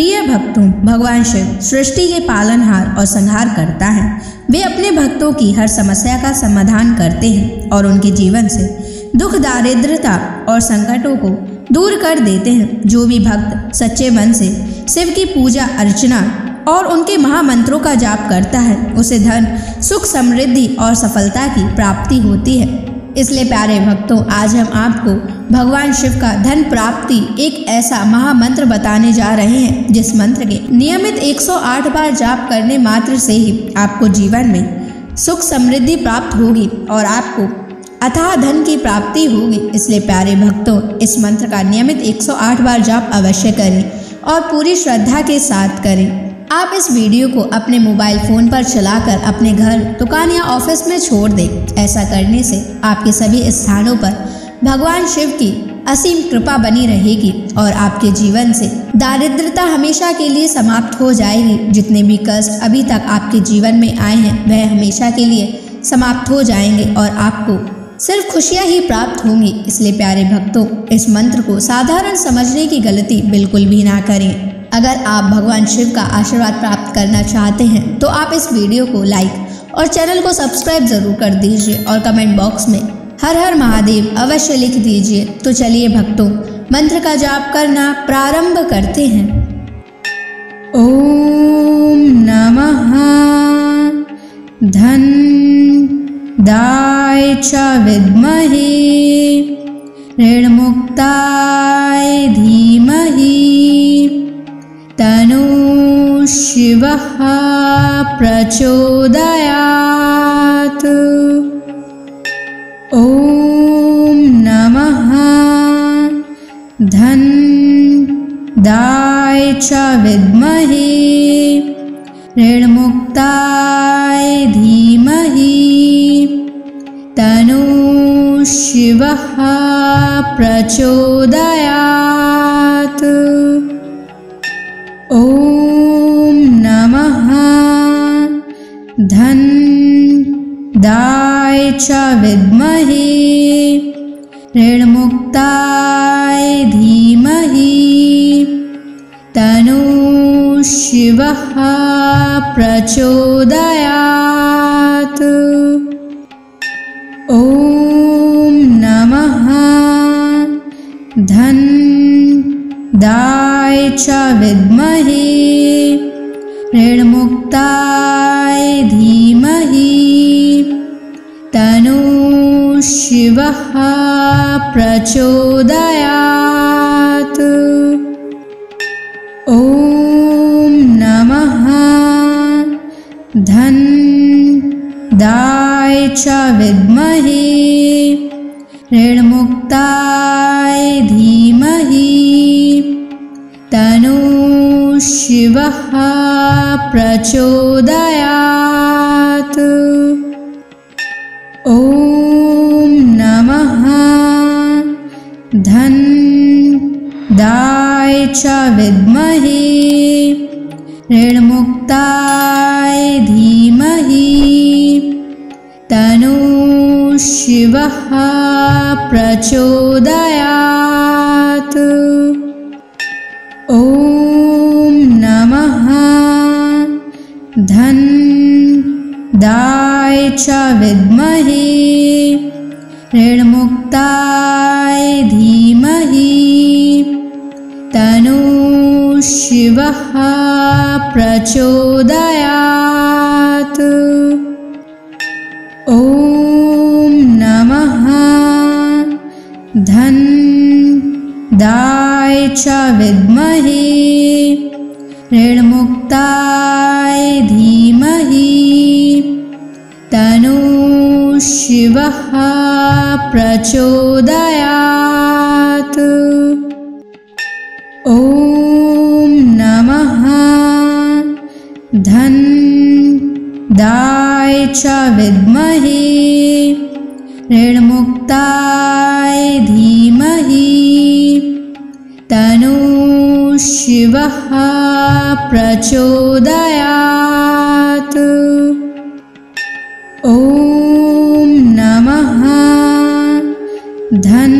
प्रिय भक्तों, भगवान शिव सृष्टि के पालनहार और संहार करता है। वे अपने भक्तों की हर समस्या का समाधान करते हैं और उनके जीवन से दुख, दारिद्रता और संकटों को दूर कर देते हैं। जो भी भक्त सच्चे मन से शिव की पूजा अर्चना और उनके महामंत्रों का जाप करता है, उसे धन, सुख, समृद्धि और सफलता की प्राप्ति होती है। इसलिए प्यारे भक्तों, आज हम आपको भगवान शिव का धन प्राप्ति एक ऐसा महामंत्र बताने जा रहे हैं, जिस मंत्र के नियमित 108 बार जाप करने मात्र से ही आपको जीवन में सुख समृद्धि प्राप्त होगी और आपको अथाह धन की प्राप्ति होगी। इसलिए प्यारे भक्तों, इस मंत्र का नियमित 108 बार जाप अवश्य करें और पूरी श्रद्धा के साथ करें। आप इस वीडियो को अपने मोबाइल फोन पर चलाकर अपने घर, दुकान या ऑफिस में छोड़ दें। ऐसा करने से आपके सभी स्थानों पर भगवान शिव की असीम कृपा बनी रहेगी और आपके जीवन से दारिद्रता हमेशा के लिए समाप्त हो जाएगी। जितने भी कष्ट अभी तक आपके जीवन में आए हैं, वह हमेशा के लिए समाप्त हो जाएंगे और आपको सिर्फ खुशियां ही प्राप्त होंगी। इसलिए प्यारे भक्तों, इस मंत्र को साधारण समझने की गलती बिल्कुल भी ना करें। अगर आप भगवान शिव का आशीर्वाद प्राप्त करना चाहते हैं तो आप इस वीडियो को लाइक और चैनल को सब्सक्राइब जरूर कर दीजिए और कमेंट बॉक्स में हर हर महादेव अवश्य लिख दीजिए। तो चलिए भक्तों, मंत्र का जाप करना प्रारंभ करते हैं। ओम नमः धन दाय च विद्महे ऋणमुक्ताय धीमहि तनो शिवः प्रचोदयात्। ओम नमः धन दाय च विद्महे ऋणमुक्ताय धीमहि तनो शिवः प्रचोदयात्। ओम नमः धन दाय च विद्महे ऋणमुक्ताय धीमहि तनो शिवः प्रचोदयात्। ओम नमः धन दाय च विद्महे ऋणमुक्ताय धीमहि तनो शिवः प्रचोदयात्। ओम नमः धन दाय च विद्महे ऋणमुक्ताय धीमहि तनो शिवः प्रचोदयात्। ओम नमः धन दाय च विद्महे ऋणमुक्ताय धीमहि तनो शिवः प्रचोदयात्। ओम नमः धन दाय च विद्महे ऋणमुक्ताय धीमहि तनो शिवः प्रचोदयात्। ओम नमः धन दाय च विद्महे ऋणमुक्ताय धीमहि तनो शिवः प्रचोदयात्। ओम नमः धन दाय च विद्महे ऋणमुक्ताय धीमहि तनो शिवः प्रचोदयात्। ओम नमः धन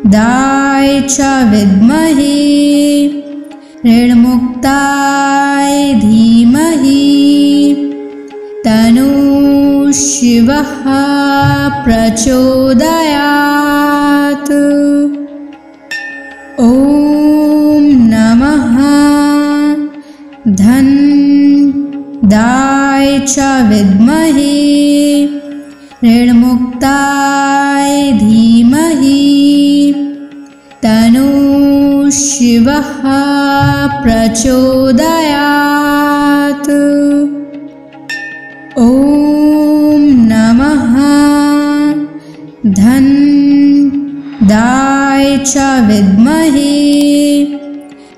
दाय च विद्महे ऋण ऋणमुक्ताय धीमहि तन्नो शिवः प्रचोदयात्। ॐ नमः धन्दाय च विद्महे ऋणमुक्ताय धीमहि तन्नो शिवः प्रचोदयात्। ॐ नमः धन्दाय च विद्महे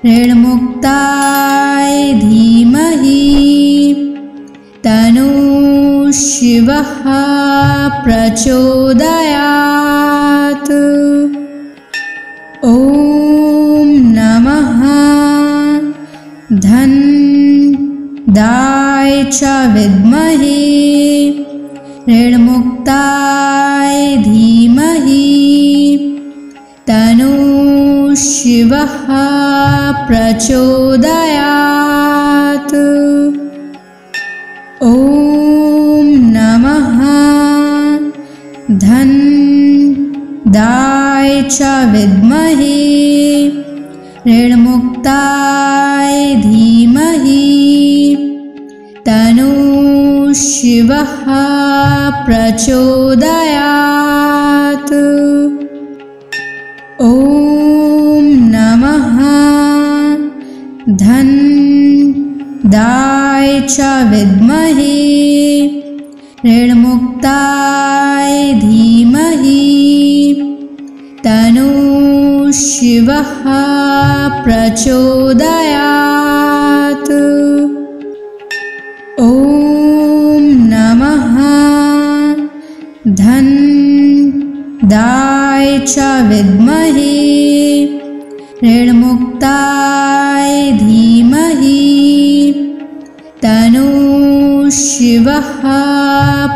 ऋणमुक्ताय धीमहि तन्नो शिवः प्रचोदयात्। ॐ नमः धन्दाय च विद्महे ऋणमुक्ताय धीमहि तन्नो शिवः प्रचोदयात्। ॐ नमः धन्दाय च विद्महे ऋणमुक्ताय धीमहि तन्नो शिवः प्रचोदयात्। ॐ नमः धन्दाय च विद्महे ऋणमुक्ताय धीमहि तन्नो शिवः प्रचोदयात्। ॐ नमः धन्दाय च विद्महे ऋणमुक्ताय धीमहि तन्नो शिवः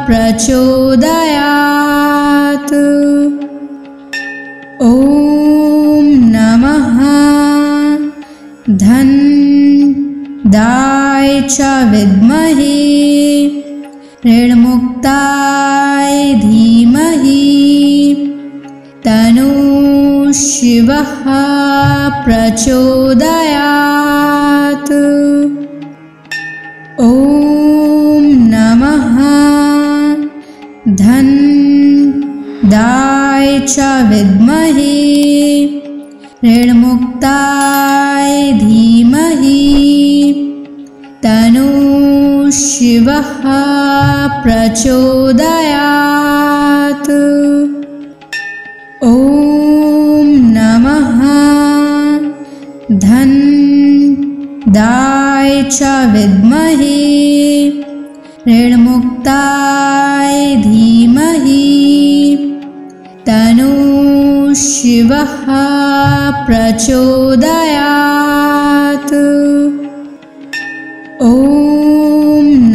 प्रचोदयात्। ॐ नमः धन्दाय च विद्महे ऋणमुक्ताय धीमहि तन्नो शिवः प्रचोदयात्। ॐ नमः धन्दाय च विद्महे ऋणमुक्ताय धीमहि तन्नो शिवः प्रचोदयात्। ॐ नमः धन्दाय च विद्महे ऋणमुक्ताय धीमहि तन्नो शिवः प्रचोदयात्। ॐ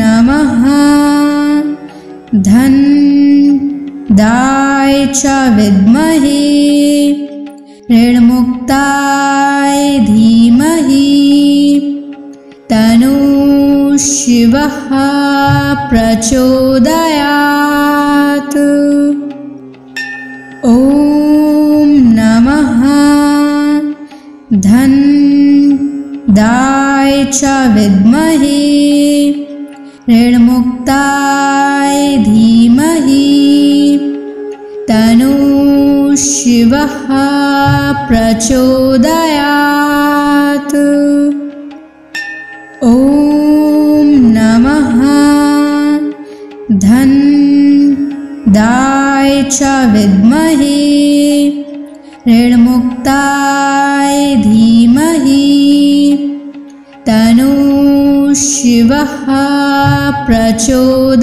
नमः धन्दाय च विद्महे ऋणमुक्ताय धीमहि तन्नो शिवः प्रचोदयात्। ॐ नमः धन्दाय च विद्महे ऋणमुक्ताय धीमहि तन्नो शिवः प्रचोदयात्। ॐ नमः धन्दाय च विद्महे ऋणमुक्ताय धीमहि तन्नो शिवः प्रचोदयात्।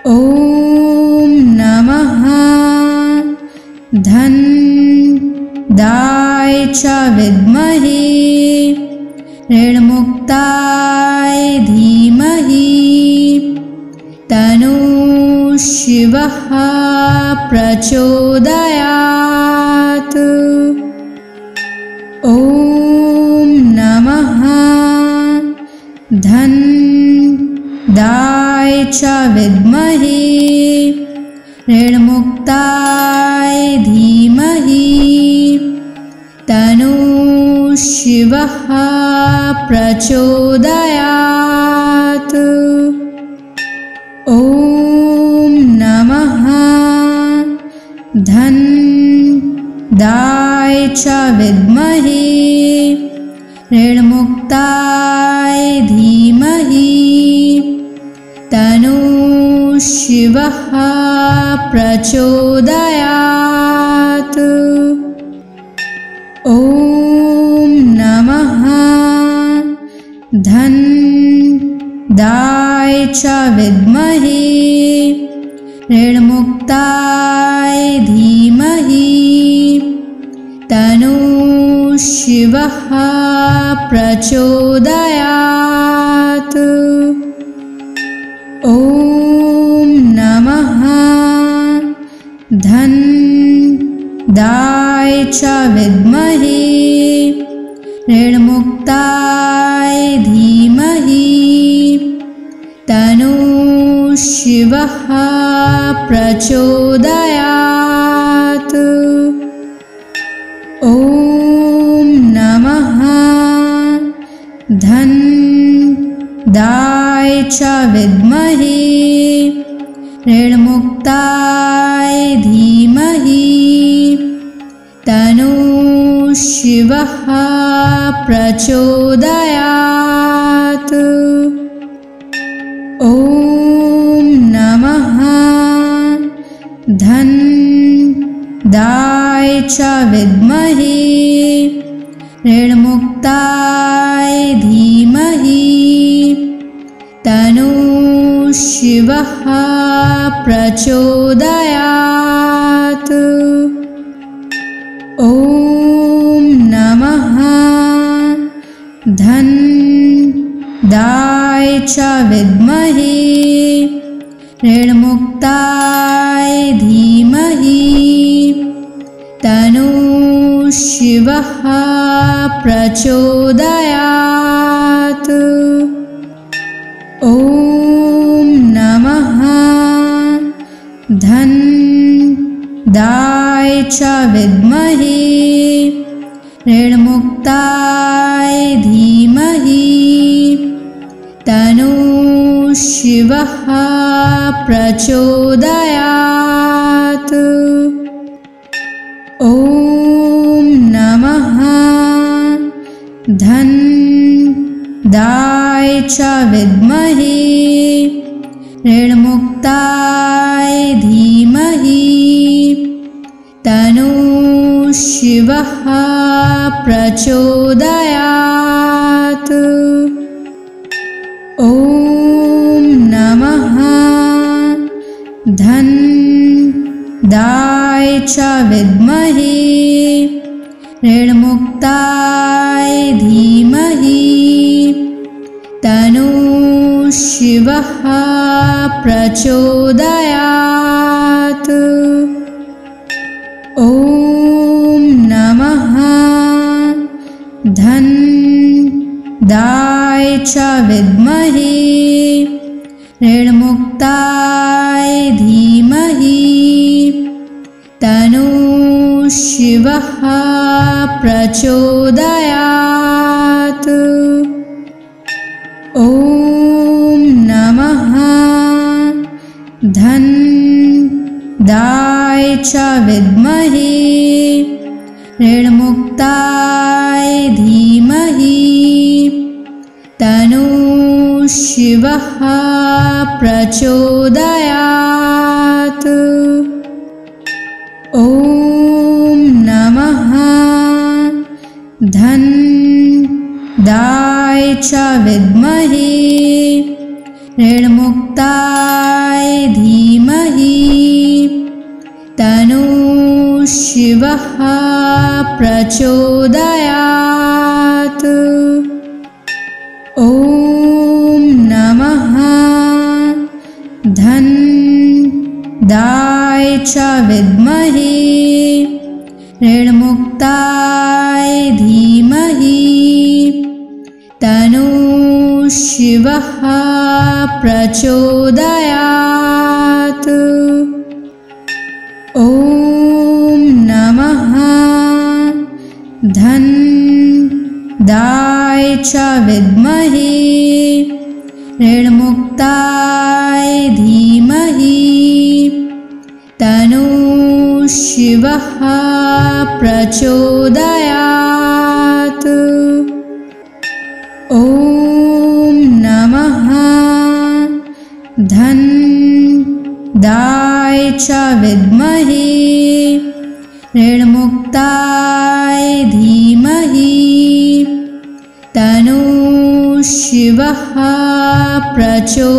ॐ नमः धन्दाय च विद्महे ऋणमुक्ताय धीमहि तन्नो शिवः प्रचोदयात्। ॐ धनदाय च विद्महे ऋणमुक्ताय धीमहि तन्नो शिवः प्रचोदयात्। ॐ नमः धनदाय च विद्महे ऋणमुक्ताय धीमहि तन्नो शिवः प्रचोदयात्। ॐ नमः धनदाय च विद्महे ऋणमुक्ताय धीमहि तन्नो शिवः प्रचोदयात्। ॐ नमः धनदाय च विद्महे ऋणमुक्ताय धीमहि तन्नो शिवः प्रचोदयात्। ॐ नमः धनदाय च विद्महे ऋणमुक्ताय धीमहि तन्नो शिवः प्रचोदयात्। ॐ नमः धनदाय च विद्महे ऋणमुक्ताय धीमहि तन्नो शिवः प्रचोदयात्। ॐ नमः धनदाय च विद्महे ऋणमुक्ताय धीमहि तन्नो शिवः प्रचोदयात्। ॐ नमः धनदाय च विद्महे ऋणमुक्ताय धीमहि तन्नो शिवः प्रचोदयात्। ॐ नमः धनदाय च विद्महे ऋणमुक्ताय धीमहि तन्नो शिवः प्रचोदयात्। ॐ नमः धनदाय च विद्महे ऋणमुक्ताय धीमहि तन्नो शिवः प्रचोदयात्। ॐ नमः धनदाय च विद्महे ऋणमुक्ताय धीमहि तन्नो शिवः प्रचोदयात्। ॐ नमः धनदाय च विद्महे ऋणमुक्ताय धीमहि तन्नो शिवः प्रचोदयात्। ॐ नमः धनदाय च विद्महे ऋणमुक्ताय धीमहि तन्नो शिवः प्रचोदयात्। ॐ नमः धनदाय च विद्महे ऋणमुक्ताय धीमहि तन्नो शिवः प्रचोदयात्। ॐ नमः धन्दाय च विद्महे ऋणमुक्ताय धीमहि तन्नो शिवः प्रचोदयात्। ॐ नमः धन्दाय च विद्महे ऋणमुक्ताय धीमहि तन्नो शिवः प्रचोदयात्।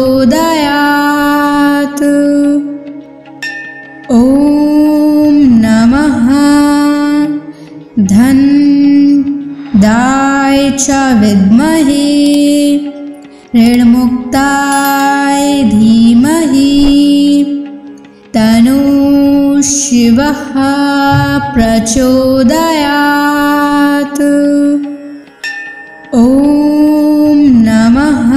ॐ नमः धन्दाय च विद्महे ऋणमुक्ताय धीमहि तन्नो शिवः प्रचोदयात्। ॐ नमः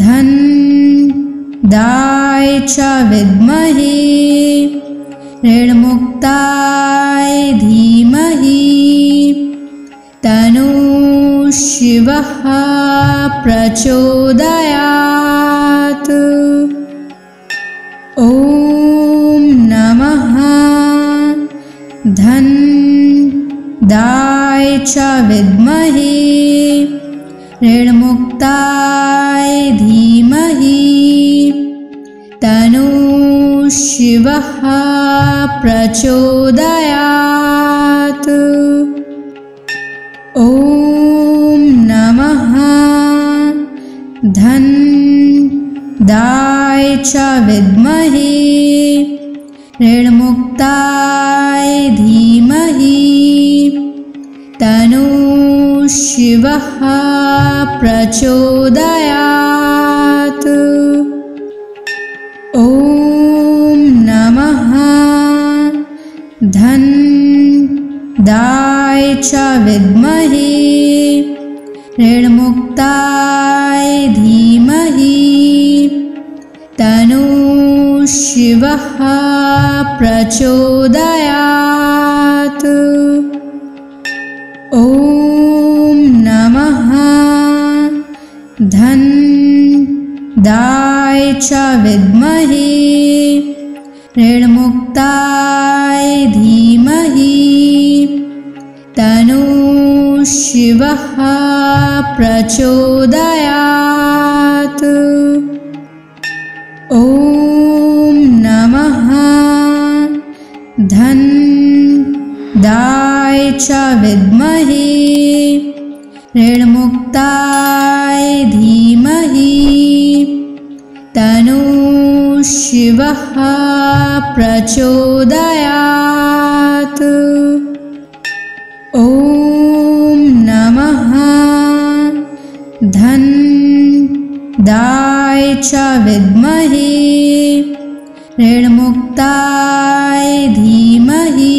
धन्दाय च विद्महे ऋणमुक्ताय धीमहि तन्नो शिवः प्रचोदयात्। ॐ नमः धन्दाय च विद्महे ऋणमुक्ताय धीमहि तन्नो शिवः प्रचोदयात्। ॐ नमः धन्दाय च विद्महे ऋणमुक्ताय धीमहि तन्नो शिवः प्रचोदयात्। ॐ नमः धन्दाय च विद्महे ऋणमुक्ताय धीमहि तन्नो शिवः प्रचोदयात्। ॐ नमः धन्दाय च विद्महे ऋणमुक्ताय धीमहि तन्नो शिवः प्रचोदयात्। ॐ नमः धन्दाय च विद्महे ऋणमुक्ताय धीमहि तन्नो शिवः प्रचोदयात्। ॐ नमः धन्दाय च विद्महे ऋणमुक्ताय धीमहि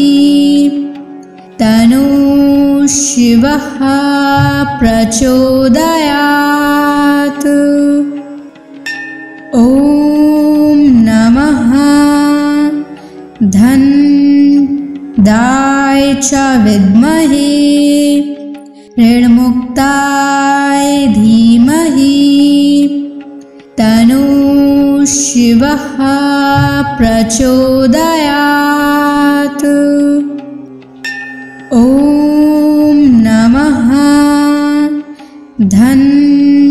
तन्नो शिवः प्रचोदयात्। ॐ नमः धन्दाय च विद्महे ऋणमुक्ताय धीमहि तन्नो शिवः प्रचोदयात्। ॐ नमः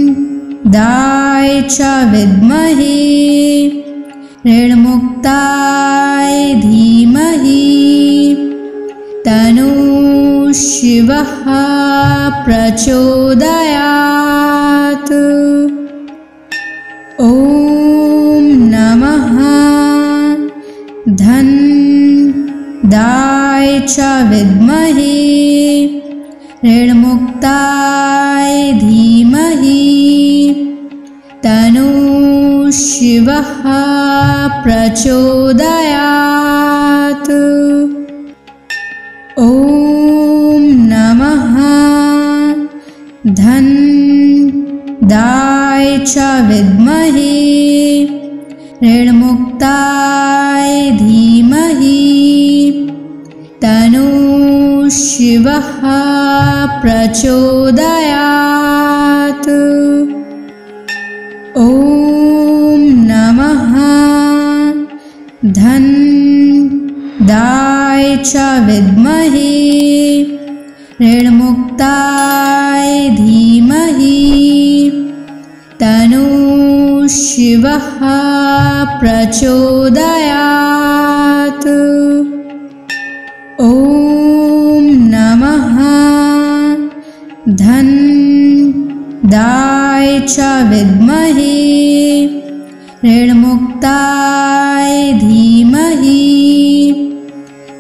धन्दाय च विद्महे ऋणमुक्ताय धीमहि तन्नो शिवः प्रचोदयात्। ॐ नमः धन्दाय च विद्महे ऋणमुक्ताय धीमहि तन्नो शिवः प्रचोदयात्। ॐ नमः च विद्महे ऋणमुक्ताय धीमहि तन्नः शिवः प्रचोदयात्। ॐ नमः धनदाय च विद्महे ऋणमुक्ताय धीमहि तन्नः शिवः प्रचोदयात्। ॐ नमः धनदाय च विद्महे ऋणमुक्ताय धीमहि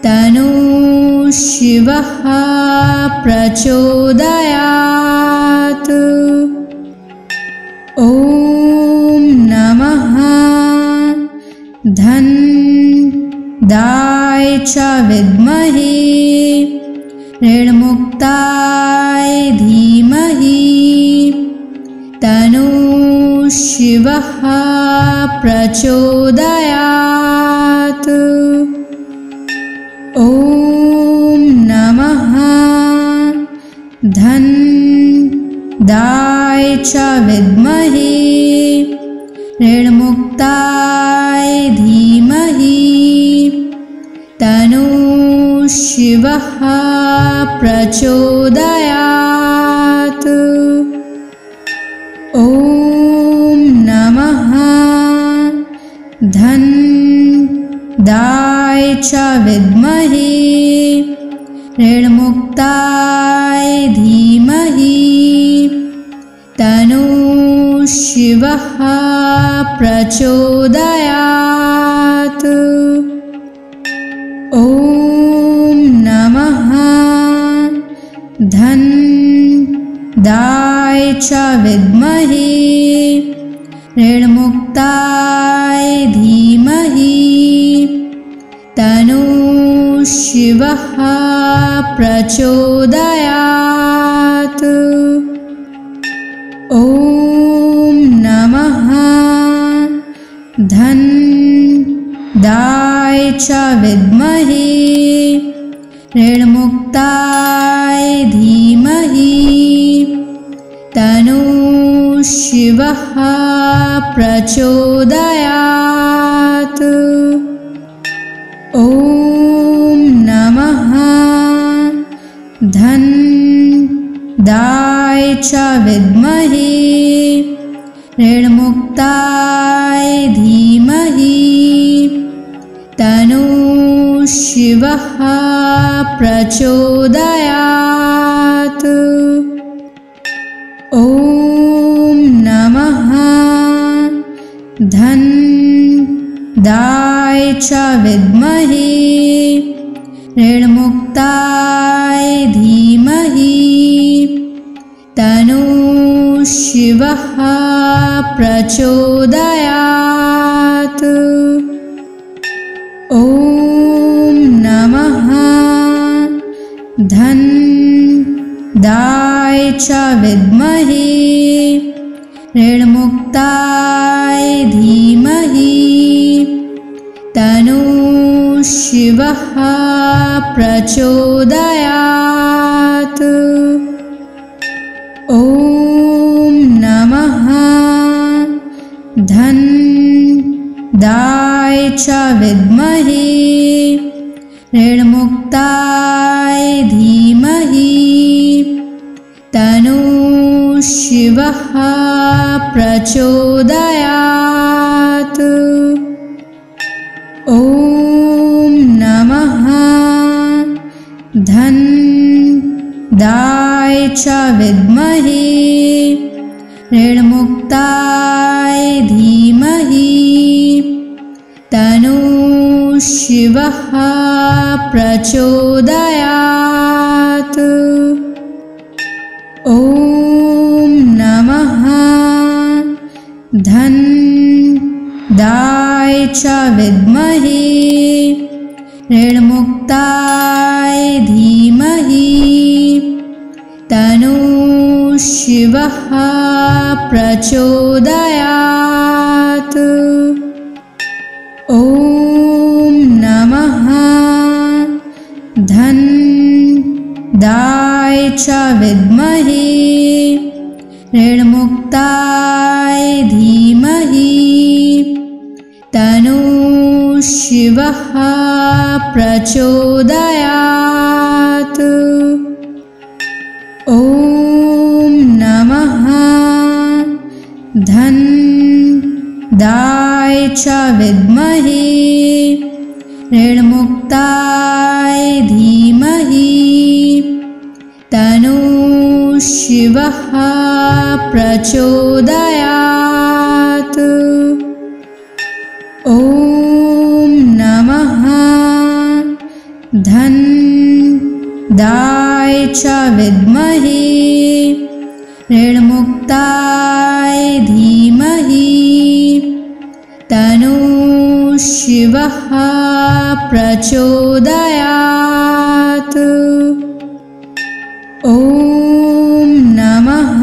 तन्नः शिवः प्रचोदयात्। ॐ नमः धनदाय च विद्महे ऋणमुक्ताय धीमहि तन्नः शिवः प्रचोदयात्। ॐ नमः धनदाय च विद्महे ऋणमुक्ताय धीमहि तन्नः शिवः प्रचोदयात्। ॐ नमः धनदाय च विद्महे ऋणमुक्ताय धीमहि तन्नः शिवः प्रचोदयात्। ॐ नमः धनदाय च विद्महे ऋणमुक्ताय धीमहि तन्नः शिवः प्रचोदयात्। ॐ नमः धनदाय च विद्महे ऋणमुक्ताय धीमहि तन्नः शिवः प्रचोदयात्। ॐ नमः धनदाय च विद्महे ऋणमुक्ताय धीमहि तन्नः शिवः प्रचोदयात्। ॐ नमः धनदाय च विद्महे ऋणमुक्ताय धीमहि तन्नः शिवः प्रचोदयात्। ॐ नमः धनदाय च विद्महे ऋणमुक्ताय धीमहि तन्नः शिवः प्रचोदयात्। ॐ नमः धनदाय च विद्महे ऋणमुक्ताय धीमहि तन्नः शिवः प्रचोदयात्। ॐ नमः धनदाय च विद्महे ऋणमुक्ताय धीमहि तन्नः शिवः प्रचोदयात्। ॐ नमः धनदाय च विद्महे ऋणमुक्ताय धीमहि तन्नः शिवः प्रचोदयात्। ॐ नमः धन्दाय च विद्महे ऋणमुक्ताय धीमहि तन्नो शिवः प्रचोदयात्। ॐ नमः धन्दाय च विद्महे ऋणमुक्ताय धीमहि तन्नो शिवः प्रचोदयात्। ॐ नमः धन्दाय च विद्महे ऋणमुक्ताय धीमहि तन्नो शिवः प्रचोदयात्। ॐ नमः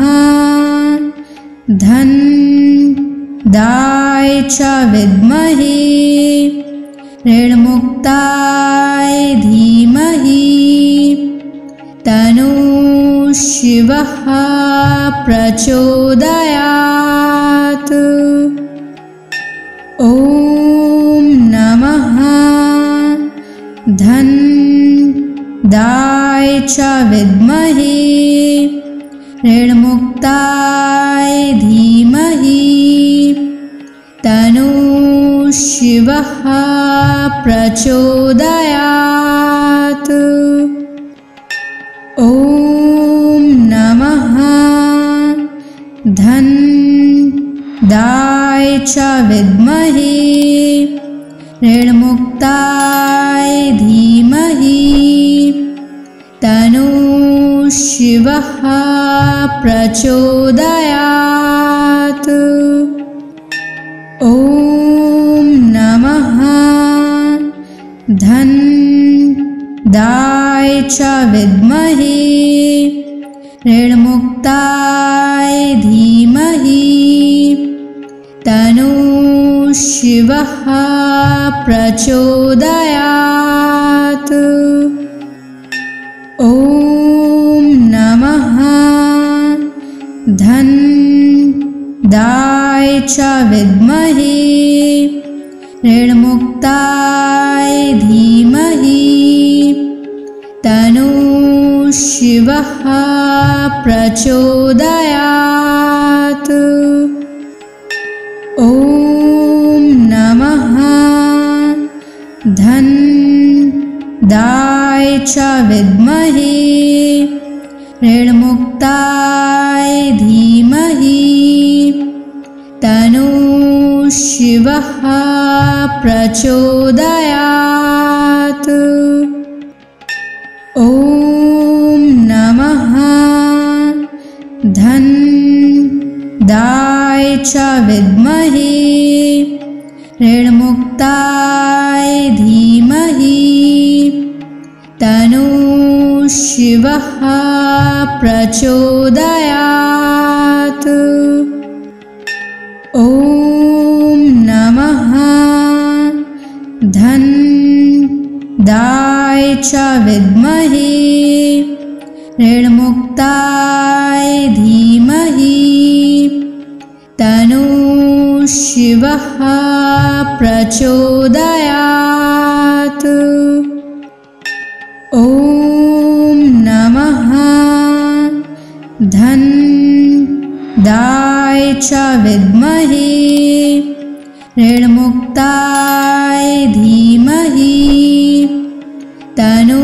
धन्दाय च विद्महे ऋणमुक्ताय धीमहि तन्नो शिवः प्रचोदयात्। ॐ नमः धन्दाय च विद्महे ऋणमुक्ताय धीमहि तन्नो शिवः प्रचोदयात्। ॐ नमः धन्दाय च विद्महे ऋणमुक्ताय धीमहि तन्नो शिवः प्रचोदयात्। ॐ नमः धन्दाय च विद्महे ऋणमुक्ताय धीमहि तन्नो शिवः प्रचोदयात्। ॐ नमः धन्दाय च विद्महे ऋणमुक्ताय धीमहि तन्नो शिवः प्रचोदयात्। ॐ नमः धन्दाय च विद्महे ऋणमुक्ताय धीमहि तन्नो शिवः प्रचोदयात्। ॐ नमः धन्दाय च विद्महे ऋणमुक्ताय धीमहि तन्नो शिवः प्रचोदयात्। ॐ नमः धन्दाय च विद्महे ऋणमुक्ताय धीमहि तन्नो शिवः प्रचोदयात्। ॐ नमः धन्दाय च विद्महे ऋणमुक्ताय धीमहि तन्नो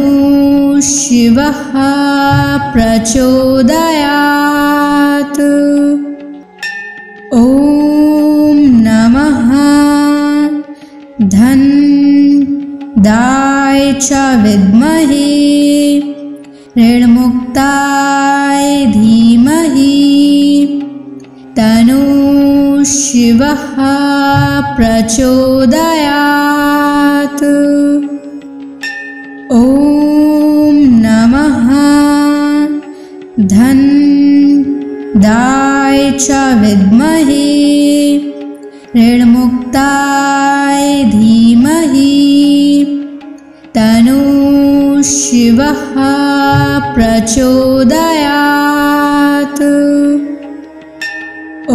शिवः प्रचोदयात्। ॐ नमः धन्दाय च विद्महे ऋणमुक्ताय धीमहि तन्नो शिवः प्रचोदयात्। ॐ नमः धन्दाय च विद्महे ऋणमुक्ताय धीमहि तन्नः शिवः प्रचोदयात्।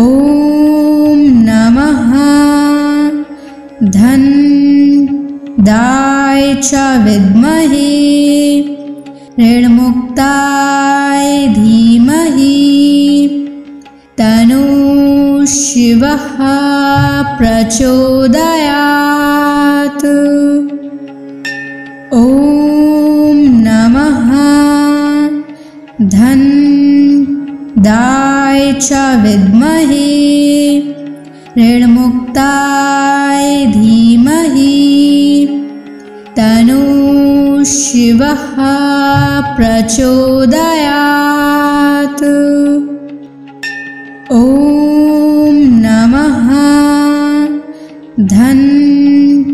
ॐ नमः धनदाय च विद्महे ऋणमुक्ताय धीमहि तन्नः शिवः प्रचोदयात्। ॐ नमः धनदाय च विद्महे ऋणमुक्ताय धीमहि तन्नः शिवः प्रचोदयात्। ॐ नमः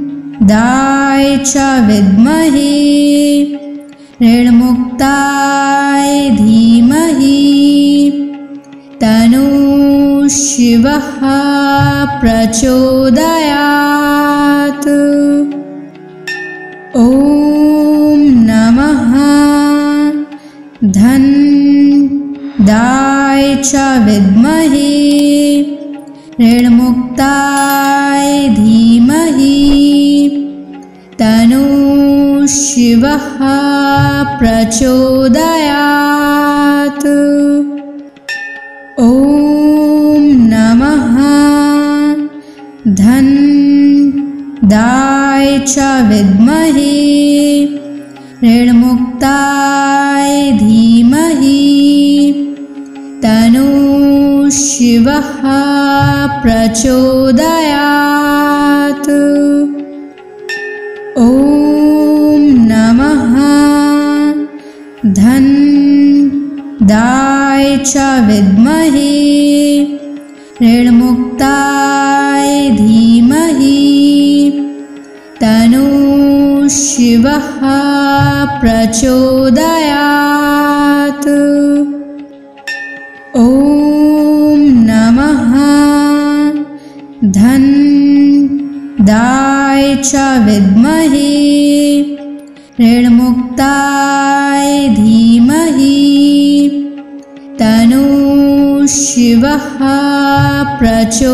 धनदाय च विद्महे ऋणमुक्ताय धीमहि तन्नः शिवः प्रचोदयात्। ॐ नमः धनदाय च विद्महे ऋणमुक्ताय धीमहि तन्नः शिवः प्रचोदयात्। ॐ नमः धनदाय च विद्महे ऋणमुक्ताय धीमहि तन्नः शिवः प्रचोदयात्। ॐ नमः धनदाय च विद्महे ऋणमुक्ताय धीमहि तन्नः शिवः प्रचोदयात्। ॐ नमः धनदाय च विद्महे ऋणमुक्ताय धीमहि तन्नः शिवः प्रचोदयात्।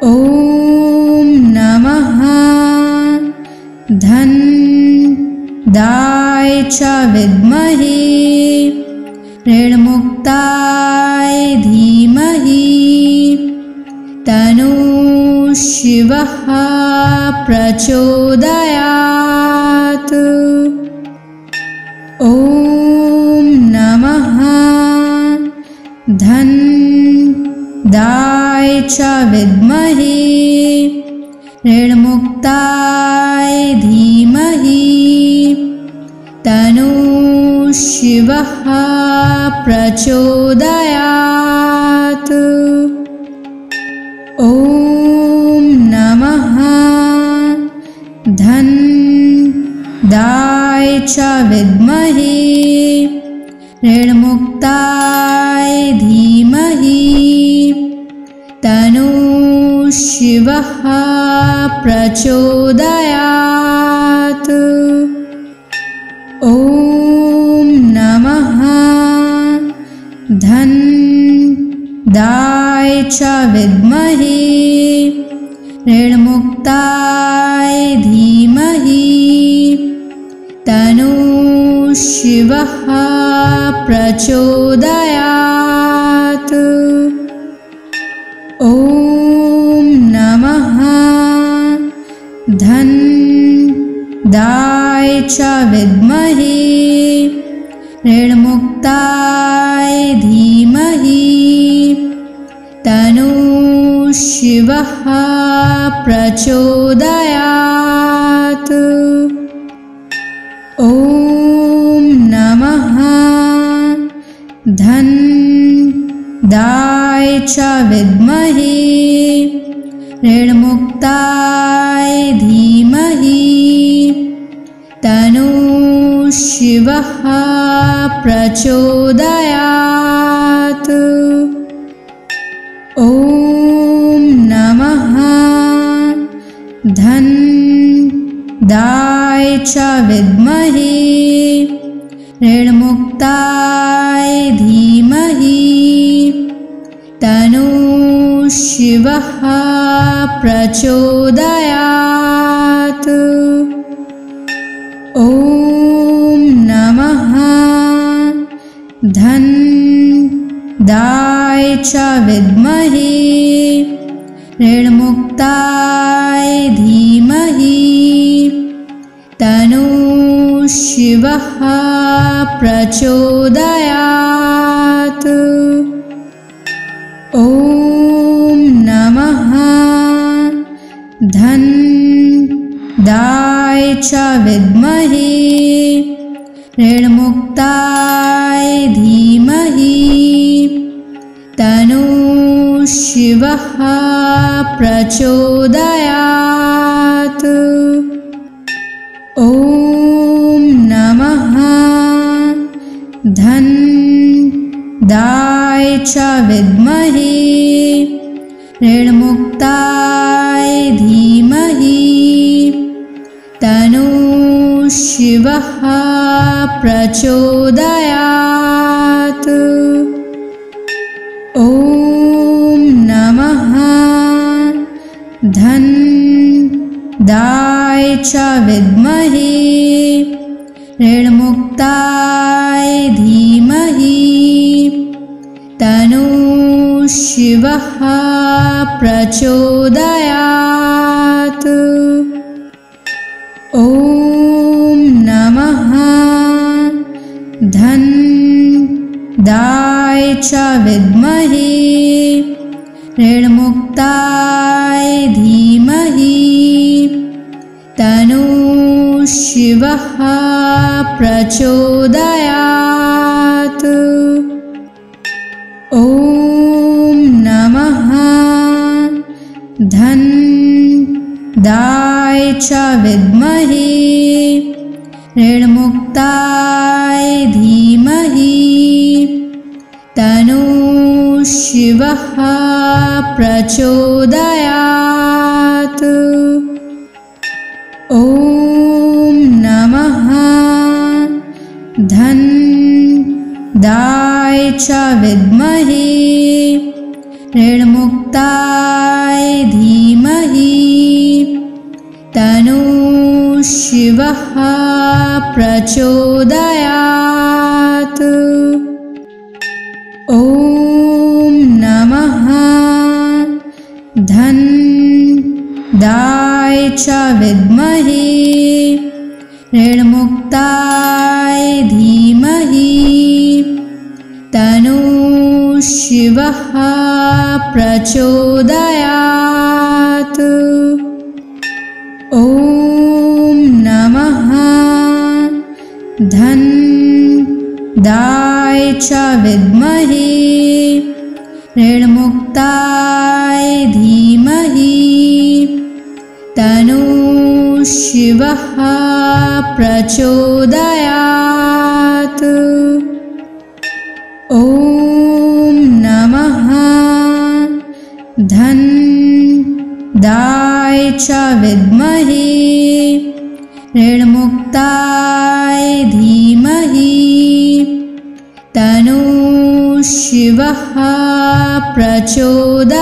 ॐ नमः धनदाय च विद्महे ऋणमुक्ताय धीमहि तन्नः शिवः प्रचोदयात्। ॐ नमः धनदाय च विद्महे ऋणमुक्ताय धीमहि तन्नः शिवः प्रचोदयात्। ॐ नमः धनदाय च विद्महे ऋणमुक्ताय धीमहि तन्नः शिवः प्रचोदयात्। ॐ नमः धनदाय च विद्महे ऋणमुक्ताय धीमहि तन्नः शिवः प्रचोदयात्। ॐ नमः धनदाय च विद्महे ऋणमुक्ताय धीमहि तन्नः शिवः प्रचोदयात्। ॐ नमः धनदाय च विद्महे ऋणमुक्ताय धीमहि तन्नः शिवः शिवः प्रचोदयात्। ॐ नमः धन्दाय च विद्महे ऋणमुक्ताय धीमहि तन्नो शिवः प्रचोदयात्। ॐ नमः धन्दाय च विद्महे ऋणमुक्ताय धीमहि तन्नो शिवः प्रचोदयात्। ॐ नमः धन्दाय च विद्महे ऋणमुक्ताय धीमहि तन्नो शिवः प्रचोदयात्। ॐ नमः धन्दाय च विद्महे ऋणमुक्ताय धीमहि तन्नो शिवः प्रचोदयात्। ॐ नमः धन्दाय च विद्महे ऋणमुक्ताय धीमहि तन्नो शिवः प्रचोदयात्। ॐ नमः धन्दाय च विद्महे ऋणमुक्ताय धीमहि तन्नो शिवः प्रचोदयात्। ॐ नमः धन्दाय च विद्महे ऋणमुक्ताय धीमहि तन्नो शिवः प्रचोदयात्। ॐ नमः धन्दाय च विद्महे ऋणमुक्ताय धीमहि तन्नो शिवः प्रचोदयात्। ॐ नमः धन्दाय च विद्महे ऋणमुक्ताय धीमहि तन्नो शिवः प्रचोदयात्। ॐ नमः धन्दाय च विद्महे ऋणमुक्ताय धीमहि तन्नो शिवः प्रचोदयात्। ॐ नमः धन्दाय च विद्महे ऋणमुक्ताय धीमहि तन्नो शिवः प्रचोदयात्।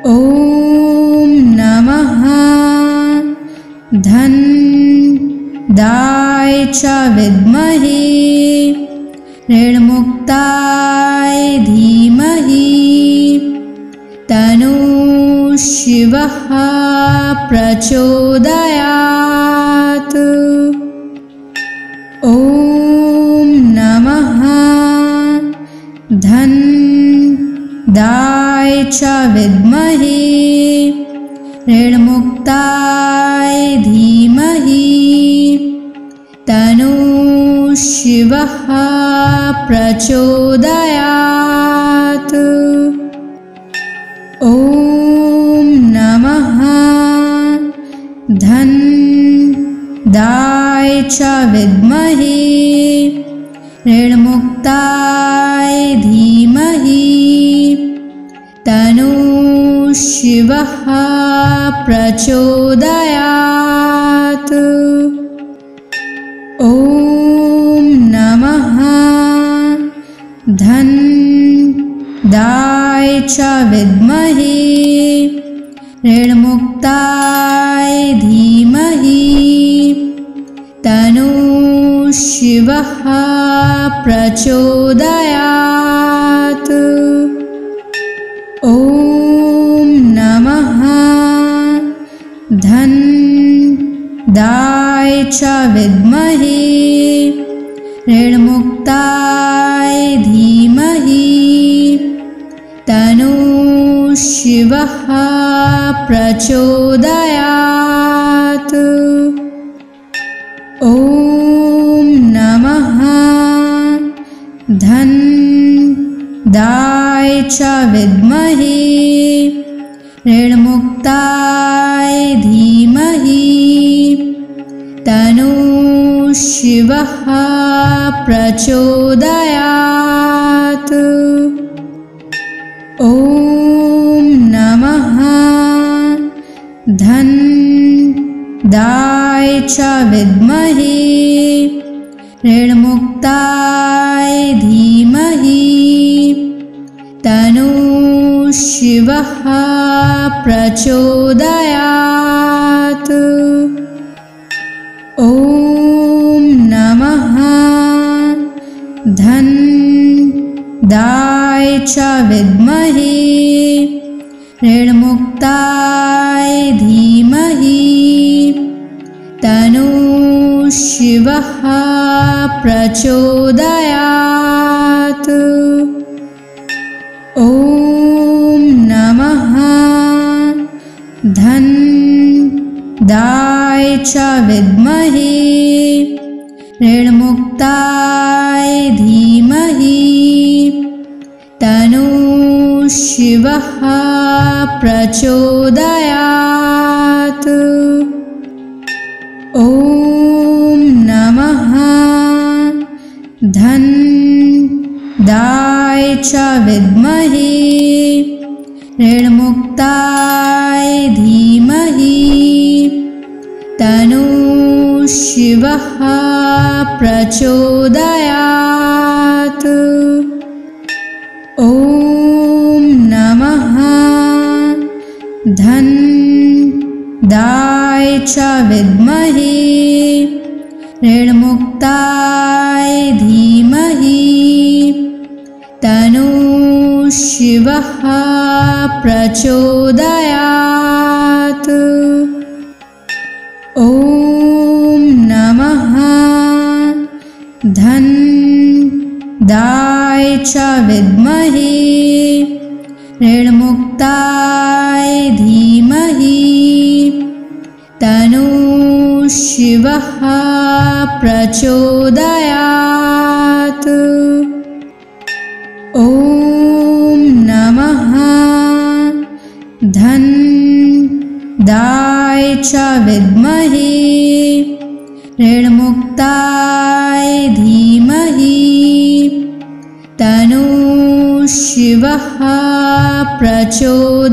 ॐ नमः धन्दाय च विद्महे ऋणमुक्ताय धीमहि तन्नो शिवः प्रचोदयात्। ॐ नमः धन्दाय च विद्महे ऋणमुक्ताय धीमहि तन्नो शिवः प्रचोदयात्। ॐ नमः च विद्महे ऋणमुक्ताय धीमहि तन्नः शिवः प्रचोदयात्। ॐ नमः धनदाय च विद्महे ऋणमुक्ताय धीमहि तन्नः शिवः प्रचोदयात्। ॐ नमः धनदाय च विद्महे ऋणमुक्ताय धीमहि तन्नः शिवः प्रचोदयात्। ॐ नमः धनदाय च विद्महे ऋणमुक्ताय धीमहि तन्नः शिवः प्रचोदयात्। ॐ नमः धनदाय च विद्महे ऋणमुक्ताय धीमहि तन्नः शिवः प्रचोदयात्। ॐ नमः धनदाय च विद्महे ऋणमुक्ताय धीमहि तन्नः शिवः प्रचोदयात्। ॐ नमः धनदाय च विद्महे ऋणमुक्ताय धीमहि तन्नः शिवः प्रचोदयात्। ॐ नमः धनदाय च विद्महे ऋणमुक्ताय धीमहि तन्नः शिवः प्रचोदयात्। ॐ नमः धनदाय च विद्महे ऋणमुक्ताय धीमहि तन्नः शिवः प्रचोदयात्। ॐ नमः धनदाय च विद्महे ऋणमुक्ताय धीमहि तन्नः शिवः प्रचोदयात्। ॐ नमः धनदाय च विद्महे ऋणमुक्ताय धीमहि तन्नः शिवः प्रचोदयात्।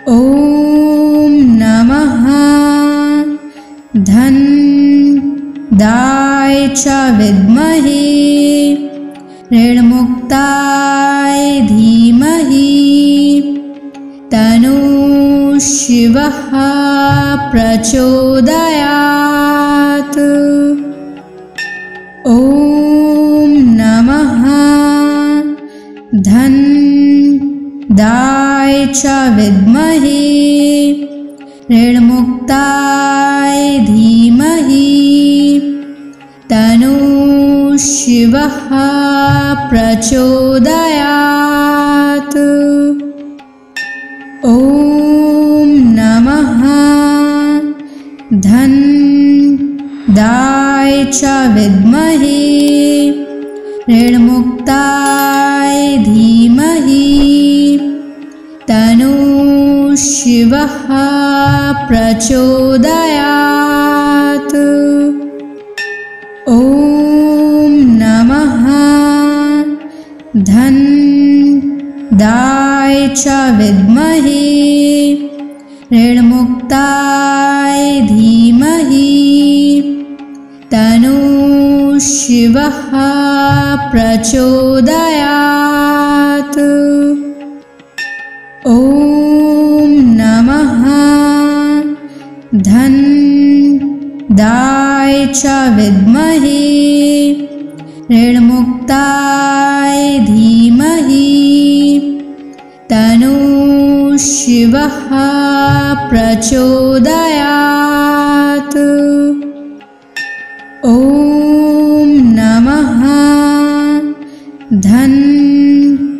ॐ नमः धनदाय च विद्महे ऋणमुक्ताय धीमहि तन्नः शिवः प्रचोदयात्। ॐ नमः धनदाय च विद्महे ऋणमुक्ताय धीमहि तन्नः शिवः प्रचोदयात्। ॐ नमः धनदाय च विद्महे ऋणमुक्ताय धीमहि तन्नः शिवः प्रचोदयात्। ॐ नमः धन्दाय च विद्महे ऋणमुक्ताय धीमहि तन्नो शिवः प्रचोदयात्। ॐ नमः धन्दाय च विद्महे ऋणमुक्ताय धीमहि तन्नो शिवः प्रचोदयात्। ॐ नमः धन्दाय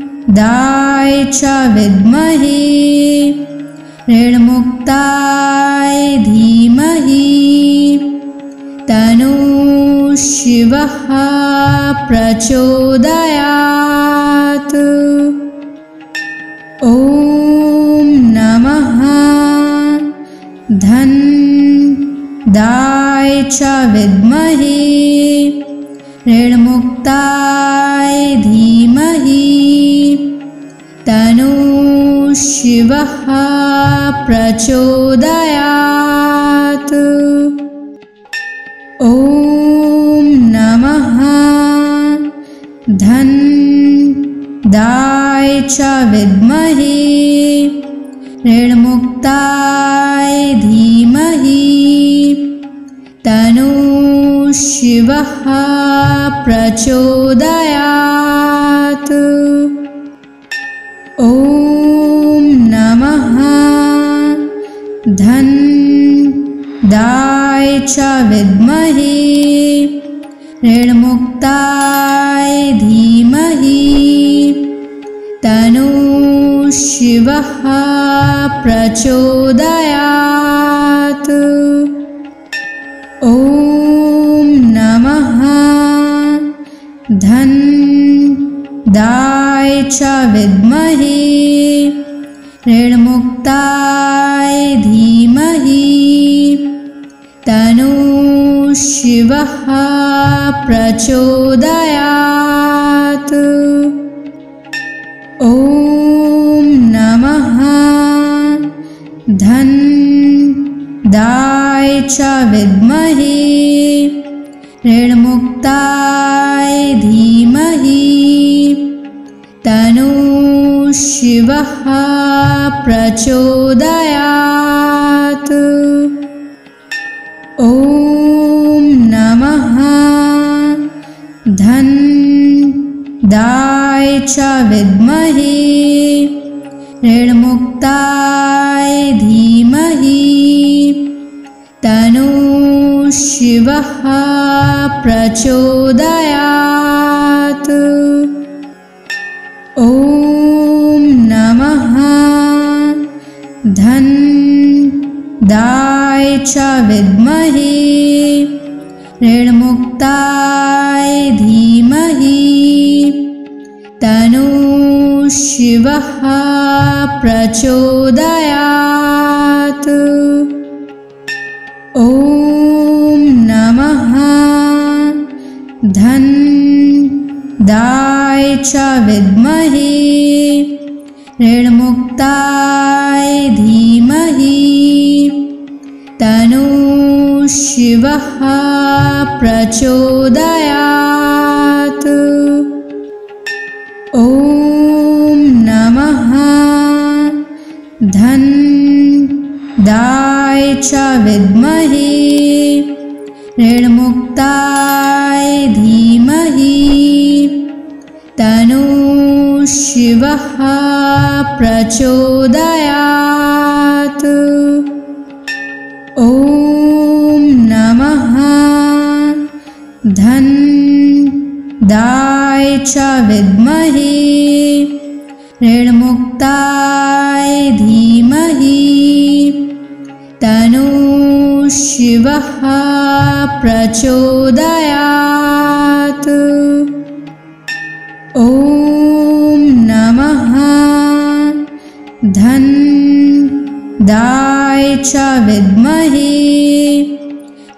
च विद्महे ऋणमुक्ताय धीमहि तन्नो शिवः प्रचोदयात्। ॐ नमः धन्दाय च विद्महे ऋणमुक्ताय धीमहि तन्नो शिवः प्रचोदयात्। ॐ नमः धन्दाय च विद्महे ऋणमुक्ताय धीमहि तन्नो शिवः प्रचोदयात्। ॐ नमः धन्दाय च विद्महे ऋणमुक्ताय धीमहि तन्नो शिवः प्रचोदयात्। ॐ नमः धन्दाय च विद्महे ऋणमुक्ताय धीमहि तन्नो शिवः प्रचोदयात्। ॐ नमः धन्दाय च विद्महे ऋणमुक्ताय धीमहि तन्नो शिवः प्रचोदयात्। ॐ नमः धन्दाय च विद्महे ऋणमुक्ताय धीमहि तन्नो शिवः प्रचोदयात्। ॐ नमः धन्दाय च विद्महे ऋणमुक्ताय धीमहि तन्नो शिवः प्रचोदयात्। ॐ नमः धन्दाय च विद्महे ऋणमुक्ताय धीमहि तन्नो शिवः प्रचोदयात्। ॐ नमः धन्दाय च विद्महे ऋणमुक्ताय धीमहि तन्नो शिवः प्रचोदयात्। ॐ नमः धन्दाय च विद्महे ऋणमुक्ताय धीमहि तन्नो शिवः प्रचोदयात्। ॐ नमः दाय च विद्महे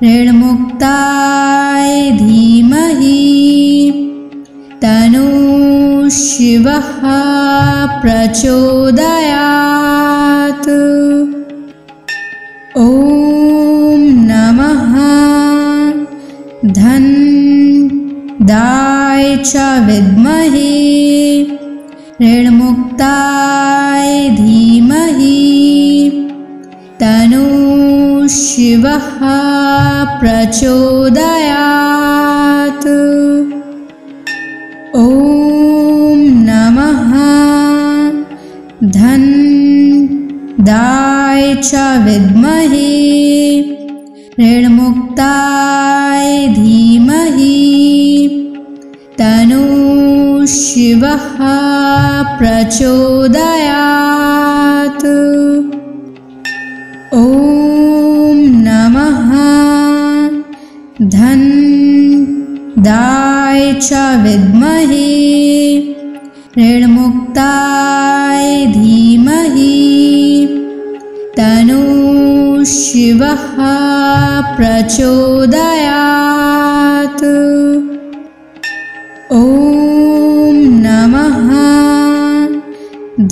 ऋणमुक्ताय धीमहि तन्नो शिवः प्रचोदयात्। ॐ नमः धन दाय च विद्महे ऋणमुक्ताय धीमहि तन्नो शिवः प्रचोदयात्। ॐ नमः धन दाय च विद्महे ऋणमुक्ताय धीमहि तन्नो शिवः प्रचोदयात्। ॐ नमः धन दाय च विद्महे ऋणमुक्ताय धीमहि तन्नो शिवः प्रचोदयात्। ॐ नमः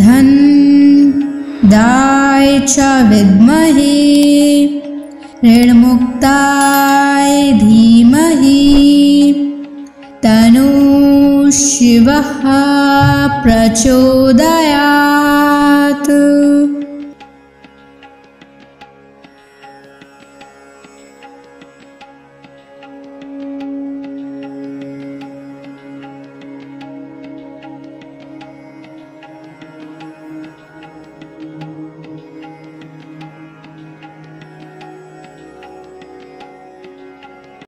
धन दाय च विद्महे ऋणमुक्ताय धीमहि तन्नो शिवः प्रचोदयात्।